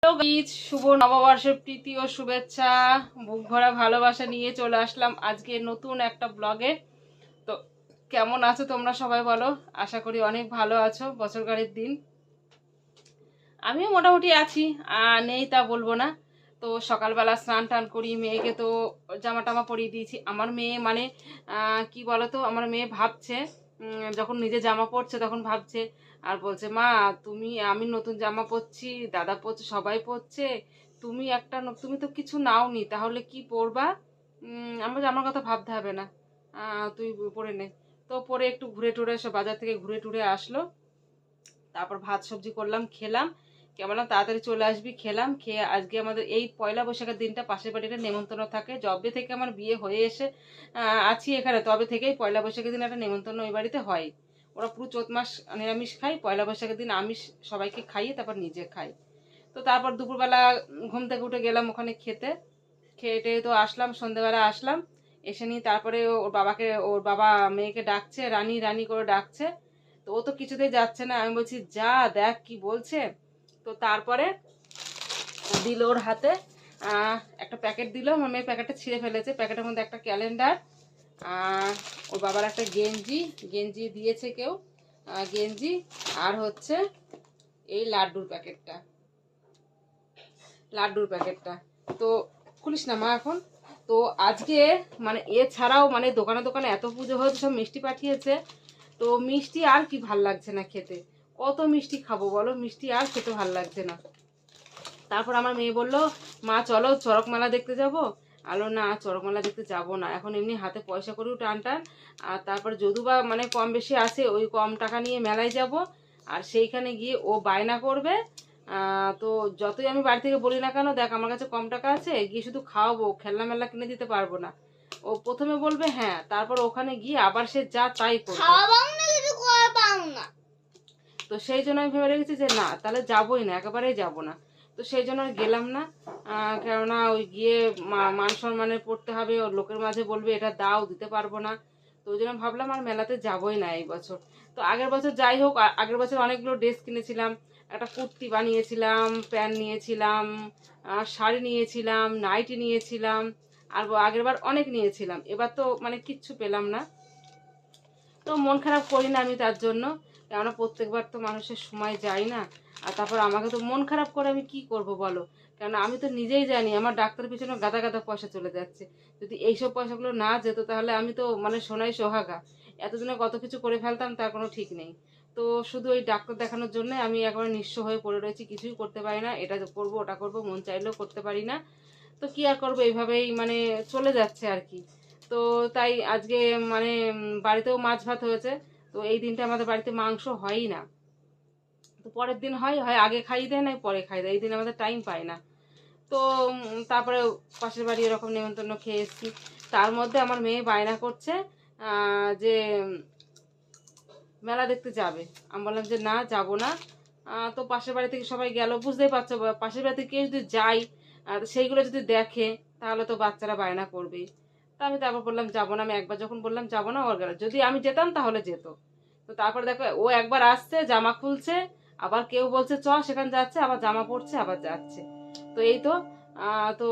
শুভ নববর্ষের প্রীতি ও শুভেচ্ছা, বুক ভরা ভালোবাসা নিয়ে চলে আসলাম আজকে নতুন একটা ব্লগে। তো কেমন আছো তোমরা সবাই বলো? আশা করি অনেক ভালো আছো। বছরগাড়ির দিন আমিও মোটামুটি আছি, নেই তা বলবো না। তো সকালবেলা স্নান টান করি, মেয়েকে তো জামা টামা পরিয়ে দিয়েছি। আমার মেয়ে মানে কি বলতো, আমার মেয়ে ভাবছে, যখন নিজে জামা পরছে তখন ভাবছে আর বলছে, মা তুমি, আমি নতুন জামা পরছি, দাদা পরছে, সবাই পরছে, তুমি তো কিছু নাওনি, তাহলে কি পরবা? আমার কথা ভাবতে হবে না, তুই পরে নে। তো পরে একটু ঘুরে টুরে এসে বাজার থেকে ঘুরে টুরে আসলো, তারপর ভাত সবজি করলাম, খেলাম। কেমন তাড়াতাড়ি চলে আসবি, খেলাম। খেয়ে আজকে আমাদের এই পয়লা বৈশাখের দিনটা পাশের বাড়িতে নেমন্তন্ন থাকে। যবে থেকে আমার বিয়ে হয়ে এসে আছি এখানে, তবে থেকেই পয়লা বৈশাখের দিন একটা নেমন্তন্ন ওই বাড়িতে হয়। ওরা পুরো চৈত মাস নিরামিষ খায়, পয়লা বৈশাখের দিন আমিষ সবাইকে খাইয়ে তারপর নিজে খাই। তো তারপর দুপুরবেলা ঘুম থেকে উঠে গেলাম ওখানে খেতে। খেয়ে টেয়ে তো আসলাম, সন্ধ্যেবেলা আসলাম। এসে নিয়ে তারপরে ওর বাবা মেয়েকে ডাকছে, রানী রানী করে ডাকছে। তো ও তো কিছুতেই যাচ্ছে না। আমি বলছি যা, দেখ কি বলছে। তো তারপরে দিল ওর হাতে একটা প্যাকেট দিল। আমার মেয়ে প্যাকেটটা ছিঁড়ে ফেলেছে। প্যাকেটের মধ্যে একটা ক্যালেন্ডার, ওর বাবার একটা গেঞ্জি গেঞ্জি দিয়েছে কেউ, গেঞ্জি, আর হচ্ছে এই লাড্ডুর প্যাকেটটা। তো খুলিস না মা এখন। তো আজকে মানে এছাড়াও মানে দোকানে দোকানে এত পুজো হয়েছে, সব মিষ্টি পাঠিয়েছে। তো মিষ্টি আর কি ভাল লাগছে না খেতে, কত মিষ্টি খাবো বলো, মিষ্টি আর খেতে ভাল লাগছে না। তারপর আমার মেয়ে বললো, মা চলো চড়ক মেলা দেখতে যাবো। আলো না, চড়ক মেলা দেখতে যাবো না এখন, এমনি হাতে পয়সা করেও টান টান। আর তারপর যদু বা মানে কম বেশি আছে, ওই কম টাকা নিয়ে মেলায় যাব। আর সেইখানে গিয়ে ও বায়না করবে। তো যতই আমি বাড়ি থেকে বলি না কেন, দেখ আমার কাছে কম টাকা আছে, গিয়ে শুধু খাওয়াবো, খেলনা মেলা কিনে দিতে পারবো না। ও প্রথমে বলবে হ্যাঁ, তারপর ওখানে গিয়ে আবার সে যা তাই করবে। তো সেই জন্য আমি ভেবে রেখেছি যে না, তাহলে যাবোই না, একেবারেই যাব না। তো সেই জন্য আর গেলাম না। কেননা ওই গিয়ে মান সম্মানে পড়তে হবে, ওর লোকের মাঝে বলবে এটা দাও, দিতে পারবো না। তো ওই জন্য ভাবলাম আর মেলাতে যাবোই না এই বছর। তো আগের বছর যাই হোক, আগের বছর অনেকগুলো ড্রেস কিনেছিলাম, একটা কুর্তি বানিয়েছিলাম, প্যান্ট নিয়েছিলাম, শাড়ি নিয়েছিলাম, নাইটি নিয়েছিলাম, আর আগের বার অনেক নিয়েছিলাম। এবার তো মানে কিচ্ছু পেলাম না। তো মন খারাপ করি না আমি তার জন্য, কেননা প্রত্যেকবার তো মানুষের সময় যায় না। আর তারপর আমাকে তো মন খারাপ করে আমি কি করব বলো? কেননা আমি তো নিজেই জানি আমার ডাক্তার পিছনে গাদা গাদা পয়সা চলে যাচ্ছে। যদি এইসব পয়সাগুলো না যেত তাহলে আমি তো মানে সোনাই সোহাগা, এতদিনে কত কিছু করে ফেলতাম, তার কোনো ঠিক নেই। তো শুধু ওই ডাক্তার দেখানোর জন্য আমি একবার নিঃস্ব হয়ে পড়ে রয়েছি, কিছুই করতে পারি না। এটা করবো ওটা করবো, মন চাইলেও করতে পারি না। তো কি আর করবো, এইভাবেই মানে চলে যাচ্ছে আর কি। তো তাই আজকে মানে বাড়িতেও মাছ ভাত হয়েছে। তো এই দিনটা আমাদের বাড়িতে মাংস হয়ই না। তো পরের দিন হয়, হয় আগে খাইয়ে দেয়, নাই পরে খাইয়ে দেয়, এই দিন আমাদের টাইম পায় না। তো তারপরে পাশের বাড়ি এরকম নেমন্তন্ন খেয়ে এসেছি। তার মধ্যে আমার মেয়ে বায়না করছে যে মেলা দেখতে যাবে। আমি বললাম যে না, যাব না। তো পাশের বাড়ি থেকে সবাই গেল, বুঝতেই পারছো পাশের বাড়ি থেকে কেউ যদি যাই, সেইগুলো যদি দেখে তাহলে তো বাচ্চারা বায়না করবেই। তা আমি তারপর বললাম যাবো না। আমি একবার যখন বললাম যাবো না, ওর গেল। যদি আমি যেতাম তাহলে যেত। তো তারপর দেখো ও একবার আসছে, জামা খুলছে, আবার কেউ বলছে চ সেখানে যাচ্ছে, আবার জামা পরছে, আবার যাচ্ছে। তো এই তো তো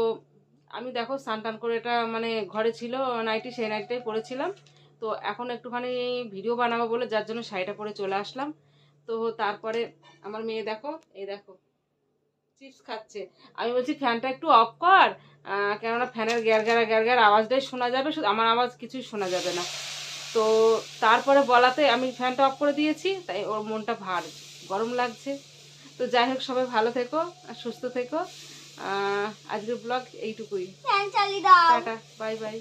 আমি দেখো স্নান টান করে, এটা মানে ঘরে ছিল নাইটি, সেই নাইটিটাই পরেছিলাম। তো এখন একটুখানি ভিডিও বানাবো বলে যার জন্য শাড়িটা পরে চলে আসলাম। তো তারপরে আমার মেয়ে দেখো, এই দেখো চিপস খাচ্ছে। আমি বলছি ফ্যানটা একটু অফ কর, কেননা ফ্যানের গ্যার গ্যার আওয়াজটাই শোনা যাবে, শুধু আমার আওয়াজ কিছুই শোনা যাবে না। তো তারপরে বলাতে আমি ফ্যানটা অফ করে দিয়েছি, তাই ওর মনটা ভার, গরম লাগছে। তো যাই হোক, সবাই ভালো থেকো আর সুস্থ থেকো। আজকের ব্লগ এইটুকুই। Tata, bye bye.